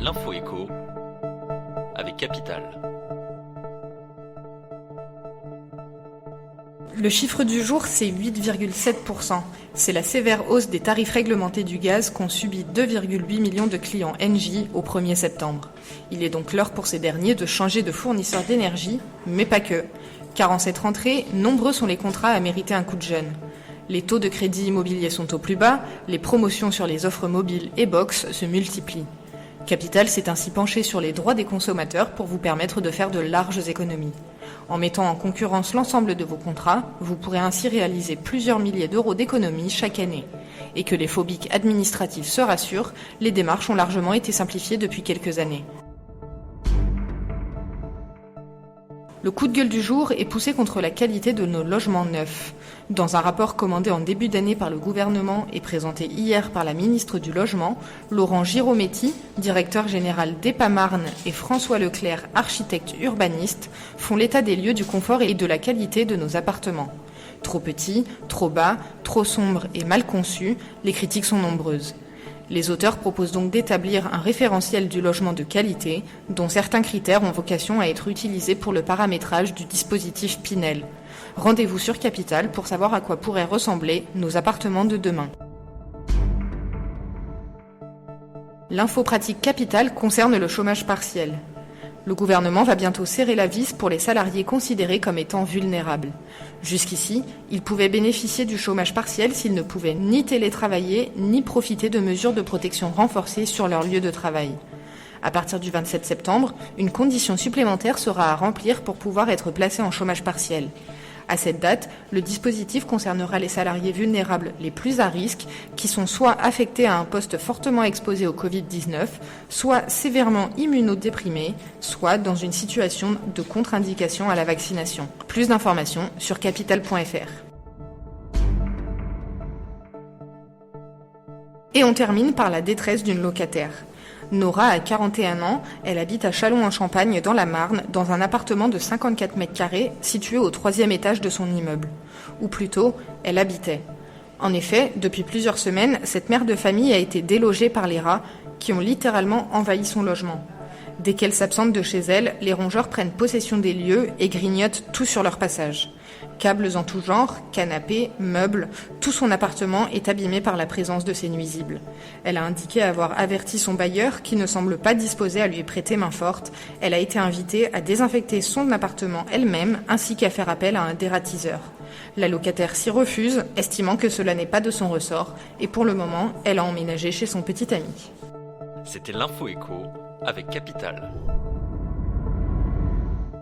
L'info écho avec Capital. Le chiffre du jour, c'est 8,7%. C'est la sévère hausse des tarifs réglementés du gaz qu'ont subi 2,8 millions de clients Engie au 1er septembre. Il est donc l'heure pour ces derniers de changer de fournisseur d'énergie, mais pas que. Car en cette rentrée, nombreux sont les contrats à mériter un coup de jeune. Les taux de crédit immobilier sont au plus bas, les promotions sur les offres mobiles et box se multiplient. Capital s'est ainsi penché sur les droits des consommateurs pour vous permettre de faire de larges économies. En mettant en concurrence l'ensemble de vos contrats, vous pourrez ainsi réaliser plusieurs milliers d'euros d'économies chaque année. Et que les phobiques administratifs se rassurent, les démarches ont largement été simplifiées depuis quelques années. Le coup de gueule du jour est poussé contre la qualité de nos logements neufs. Dans un rapport commandé en début d'année par le gouvernement et présenté hier par la ministre du Logement, Laurent Girometti, directeur général d'EPA-Marne, et François Leclerc, architecte urbaniste, font l'état des lieux du confort et de la qualité de nos appartements. Trop petits, trop bas, trop sombres et mal conçus, les critiques sont nombreuses. Les auteurs proposent donc d'établir un référentiel du logement de qualité, dont certains critères ont vocation à être utilisés pour le paramétrage du dispositif Pinel. Rendez-vous sur Capital pour savoir à quoi pourraient ressembler nos appartements de demain. L'info pratique Capital concerne le chômage partiel. Le gouvernement va bientôt serrer la vis pour les salariés considérés comme étant vulnérables. Jusqu'ici, ils pouvaient bénéficier du chômage partiel s'ils ne pouvaient ni télétravailler, ni profiter de mesures de protection renforcées sur leur lieu de travail. À partir du 27 septembre, une condition supplémentaire sera à remplir pour pouvoir être placé en chômage partiel. À cette date, le dispositif concernera les salariés vulnérables les plus à risque, qui sont soit affectés à un poste fortement exposé au Covid-19, soit sévèrement immunodéprimés, soit dans une situation de contre-indication à la vaccination. Plus d'informations sur capital.fr. Et on termine par la détresse d'une locataire. Nora a 41 ans, elle habite à Châlons-en-Champagne dans la Marne, dans un appartement de 54 mètres carrés situé au 3e étage de son immeuble. Ou plutôt, elle habitait. En effet, depuis plusieurs semaines, cette mère de famille a été délogée par les rats qui ont littéralement envahi son logement. Dès qu'elle s'absente de chez elle, les rongeurs prennent possession des lieux et grignotent tout sur leur passage. Câbles en tout genre, canapés, meubles, tout son appartement est abîmé par la présence de ces nuisibles. Elle a indiqué avoir averti son bailleur qui ne semble pas disposé à lui prêter main forte. Elle a été invitée à désinfecter son appartement elle-même ainsi qu'à faire appel à un dératiseur. La locataire s'y refuse, estimant que cela n'est pas de son ressort et pour le moment, elle a emménagé chez son petit ami. C'était l'info écho avec Capital.